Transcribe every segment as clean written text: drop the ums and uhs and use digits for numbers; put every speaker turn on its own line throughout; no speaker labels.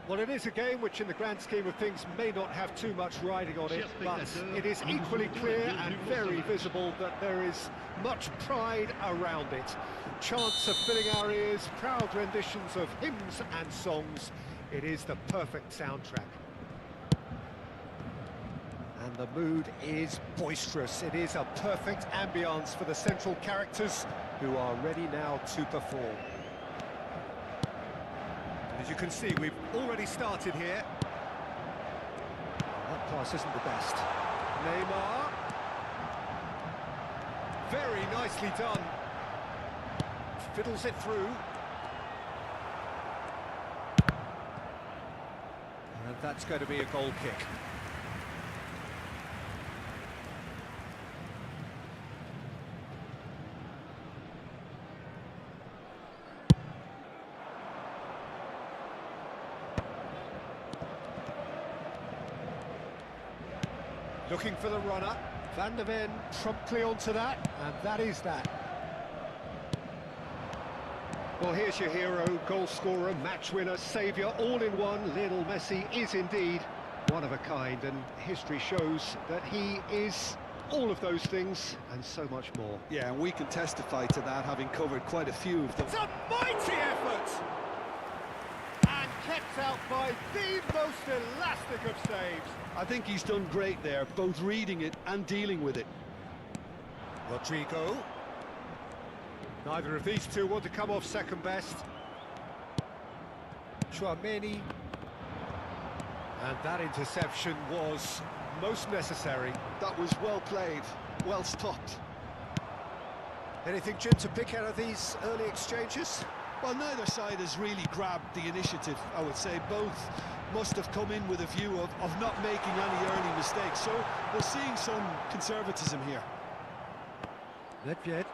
Well, it is a game which in the grand scheme of things may not have too much riding on it, but it is equally clear and very visible that there is much pride around it. Chants are filling our ears, proud renditions of hymns and songs. It is the perfect soundtrack. And the mood is boisterous. It is a perfect ambience for the central characters who are ready now to perform. As you can see, we've already started here. That pass isn't the best. Neymar. Very nicely done. Fiddles it through. And that's going to be a goal kick. Looking for the runner. Van der Ven promptly onto that, and that is that. Well, here's your hero, goal scorer, match winner, saviour, all in one. Lionel Messi is indeed one of a kind, and history shows that he is all of those things and so much more.
Yeah, and we can testify to that, having covered quite a few of them.
It's a mighty effort! And kept out by the most elastic of saves.
I think he's done great there, both reading it and dealing with it.
Rodrigo. Neither of these two want to come off second best. Chouameni. And that interception was most necessary.
That was well played, well stopped.
Anything, Jim, to pick out of these early exchanges?
Well, neither side has really grabbed the initiative, I would say. Both must have come in with a view of not making any early mistakes. So we're seeing some conservatism here.
Nedved.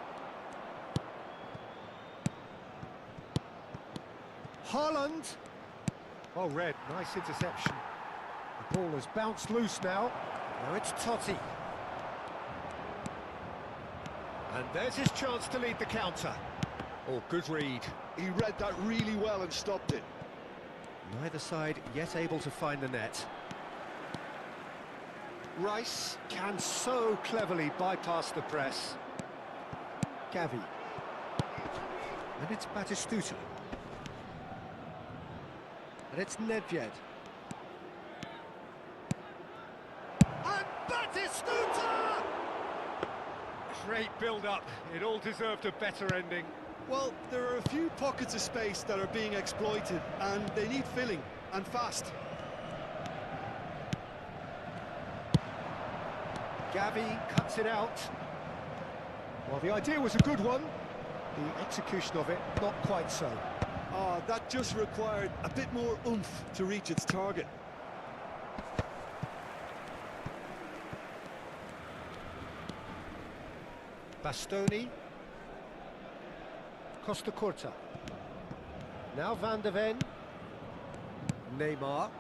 Haaland. Oh, Red, nice interception. The ball has bounced loose now. Now it's Totti. And there's his chance to lead the counter. Oh, good read.
He read that really well and stopped it.
Neither side yet able to find the net. Rice can so cleverly bypass the press. Gavi. And it's Batistuta. And it's Nedved. And Batistuta! Great build-up. It all deserved a better ending.
Well, there are a few pockets of space that are being exploited, and they need filling, and fast.
Gavi cuts it out. Well, the idea was a good one. The execution of it, not quite so.
That just required a bit more oomph to reach its target.
Bastoni. Costa Curta. Now Van der Ven. Neymar.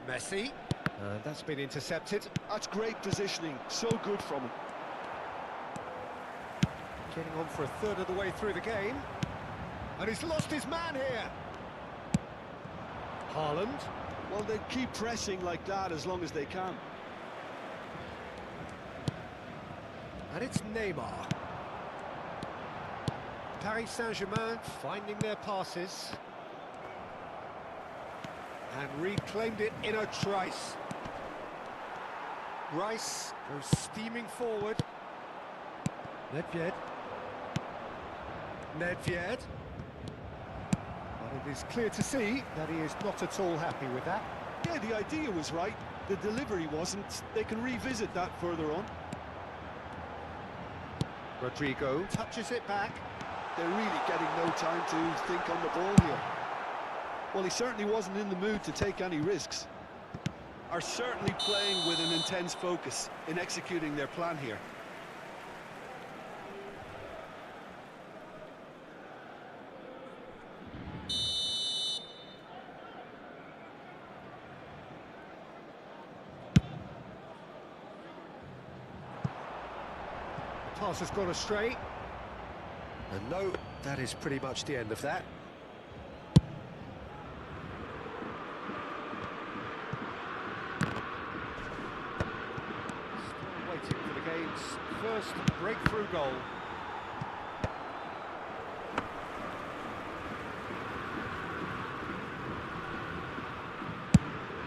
Messi. And that's been intercepted.
That's great positioning, so good from him.
Getting on for a third of the way through the game. And he's lost his man here. Haaland.
Well, they keep pressing like that as long as they can.
And it's Neymar. Paris Saint-Germain finding their passes. And reclaimed it in a trice. Rice goes steaming forward. Nedved. Nedved. But it is clear to see that he is not at all happy with that.
Yeah, the idea was right. The delivery wasn't. They can revisit that further on.
Rodrigo touches it back.
They're really getting no time to think on the ball here. Well, he certainly wasn't in the mood to take any risks. Are certainly playing with an intense focus in executing their plan here.
The pass has gone astray. And no, that is pretty much the end of that. Still waiting for the game's first breakthrough goal.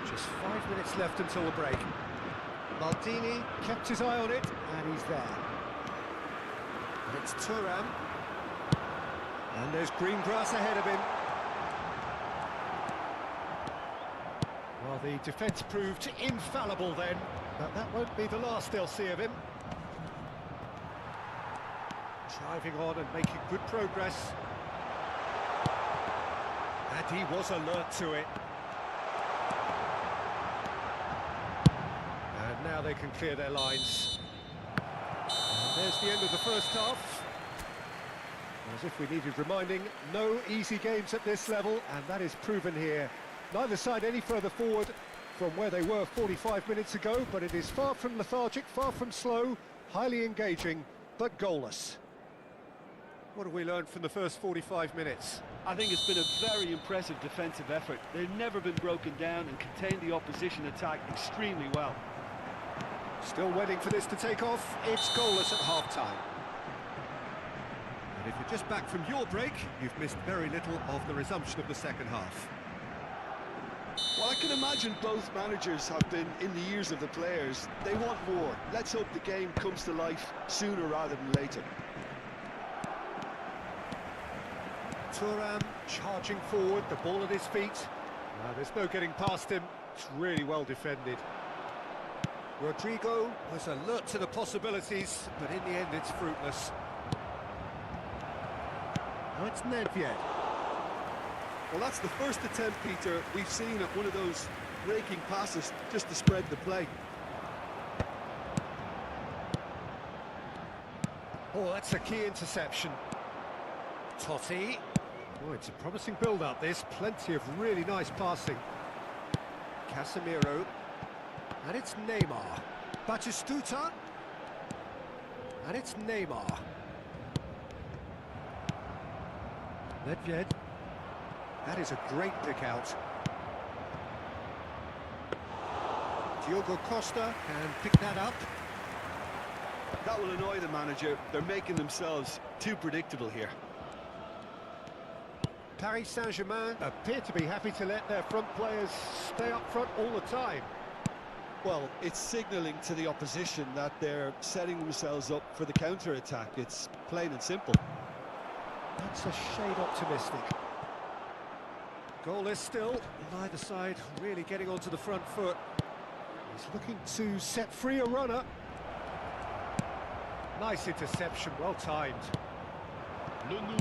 Just 5 minutes left until the break. Maldini kept his eye on it, and he's there. And it's Thuram. And there's green grass ahead of him. Well, the defence proved infallible then, but that won't be the last they'll see of him. Driving on and making good progress. And he was alert to it. And now they can clear their lines. And there's the end of the first half. As if we needed reminding, no easy games at this level, and that is proven here. Neither side any further forward from where they were 45 minutes ago, but it is far from lethargic, far from slow, highly engaging, but goalless. What have we learned from the first 45 minutes?
I think it's been a very impressive defensive effort. They've never been broken down and contained the opposition attack extremely well.
Still waiting for this to take off. It's goalless at half-time. And if you're just back from your break, you've missed very little of the resumption of the second half.
Well, I can imagine both managers have been in the ears of the players. They want more. Let's hope the game comes to life sooner rather than later.
Thuram charging forward, the ball at his feet. There's no getting past him. It's really well defended. Rodrigo was alert to the possibilities, but in the end it's fruitless. Now it's Nedved.
Well, that's the first attempt, Peter, we've seen at one of those raking passes just to spread the play.
Oh, that's a key interception. Totti. Oh, it's a promising build-up, this. Plenty of really nice passing. Casemiro. And it's Neymar. Batistuta. And it's Neymar. Nedved. That is a great pick out. Diogo Costa can pick that up.
That will annoy the manager. They're making themselves too predictable here.
Paris Saint-Germain appear to be happy to let their front players stay up front all the time.
Well, it's signalling to the opposition that they're setting themselves up for the counter-attack. It's plain and simple.
That's a shade optimistic. Goalless still, neither side really getting onto the front foot. He's looking to set free a runner. Nice interception, well timed.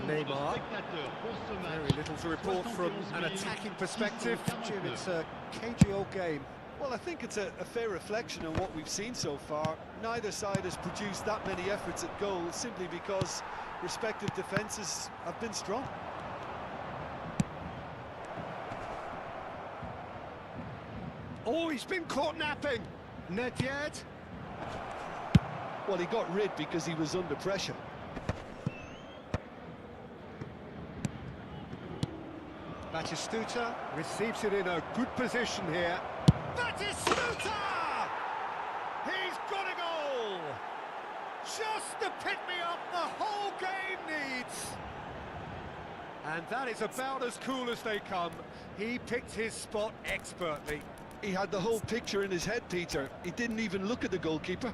Neymar. Very little to report from an attacking perspective. Jim, it's a cagey old game.
Well, I think it's a fair reflection on what we've seen so far. Neither side has produced that many efforts at goal simply because respective defences have been strong.
Oh, he's been caught napping. Nedved.
Well, he got rid because he was under pressure.
Batistuta receives it in a good position here. Batistuta! He's got a goal! Just the pick-me-up the whole game needs! And that is about as cool as they come. He picked his spot expertly.
He had the whole picture in his head, Peter. He didn't even look at the goalkeeper.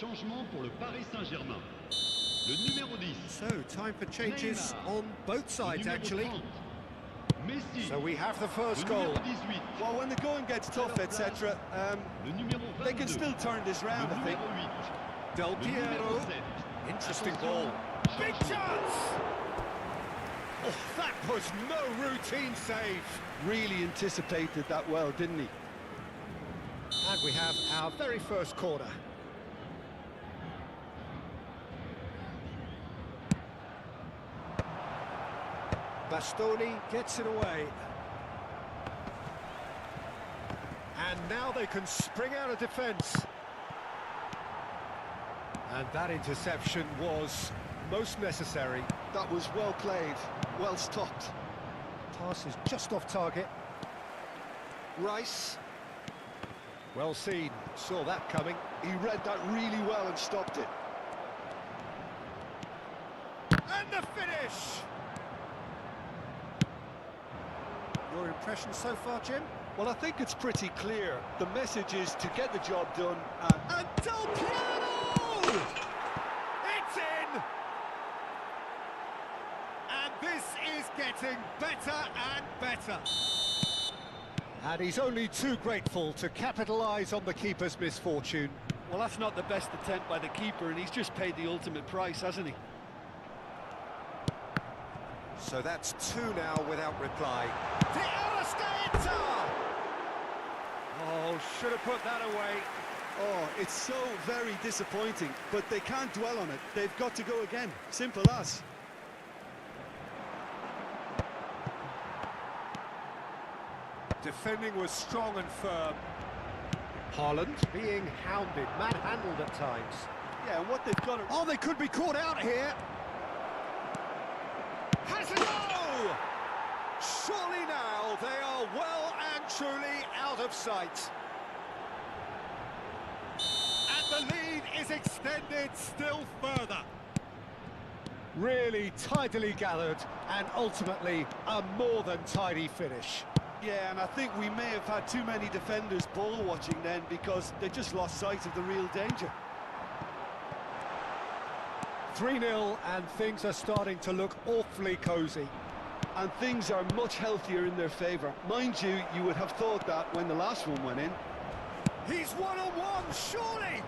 Changement pour le Paris Saint-Germain. Le numéro 10.
So, time for changes
Neymar.
on both sides, actually.
30. Messi.
So we have the first
Le
goal.
numéro 18.
Well, when the going gets tough, etc.,
Le numéro 22.
they can still turn this round,
Le
I think.
numéro 8.
Del
Le numéro
Piero.
7.
Interesting
Attention,
ball. Big
changement.
chance! Oh, that was no routine save.
Really anticipated that well, didn't he?
And we have our very first corner. Bastoni gets it away. And now they can spring out of defence. And that interception was most necessary.
That was well played, well stopped.
Pass is just off target. Rice. Well seen, saw that coming.
He read that really well and stopped it.
And the finish! Your impression so far, Jim?
Well, I think it's pretty clear. The message is to get the job done
And Del Piero! It's in! And this is getting better and better. And he's only too grateful to capitalise on the keeper's misfortune.
Well, that's not the best attempt by the keeper, and he's just paid the ultimate price, hasn't he?
So that's two now without reply. Oh, should have put that away.
Oh, it's so very disappointing, but they can't dwell on it. They've got to go again. Simple as.
Defending was strong and firm. Haaland being hounded, manhandled at times.
Yeah, and what they've got to...
Oh, they could be caught out here. Has a go! Surely now they are well and truly out of sight. And the lead is extended still further. Really tidily gathered and ultimately a more than tidy finish.
Yeah, and I think we may have had too many defenders ball watching then because they just lost sight of the real danger.
3-0 and things are starting to look awfully cosy.
And things are much healthier in their favour. Mind you, you would have thought that when the last one went in.
He's one-on-one, surely!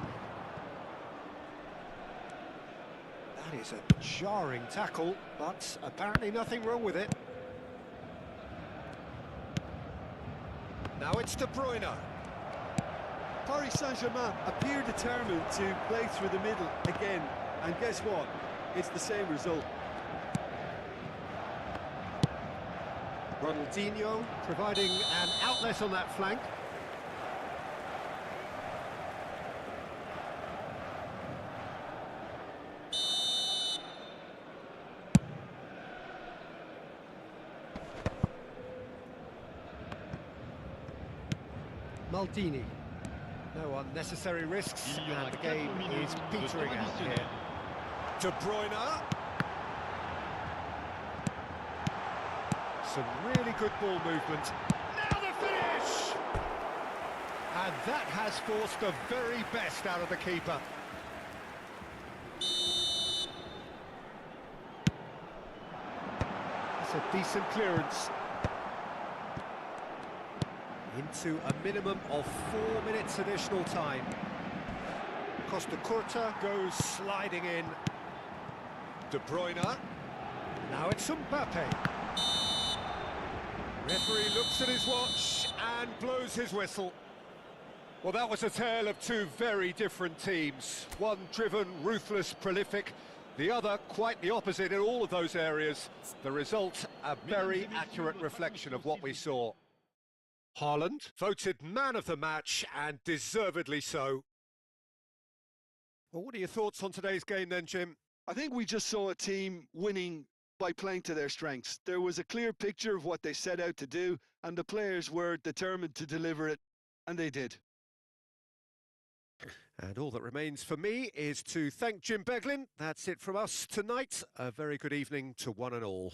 That is a jarring tackle, but apparently nothing wrong with it. Now it's De Bruyne.
Paris Saint-Germain appear determined to play through the middle again. And guess what? It's the same result.
Ronaldinho providing an outlet on that flank. Maldini. No unnecessary risks, and the game is petering out here. De Bruyne. Some really good ball movement. Now the finish! And that has forced the very best out of the keeper. That's a decent clearance. Into a minimum of 4 minutes additional time. Costa Curta goes sliding in. De Bruyne. Now it's Mbappe. Referee looks at his watch and blows his whistle. Well, that was a tale of two very different teams. One driven, ruthless, prolific. The other quite the opposite in all of those areas. The result, a very accurate reflection of what we saw. Haaland, voted man of the match, and deservedly so. Well, what are your thoughts on today's game then, Jim?
I think we just saw a team winning by playing to their strengths. There was a clear picture of what they set out to do, and the players were determined to deliver it, and they did.
And all that remains for me is to thank Jim Beglin. That's it from us tonight. A very good evening to one and all.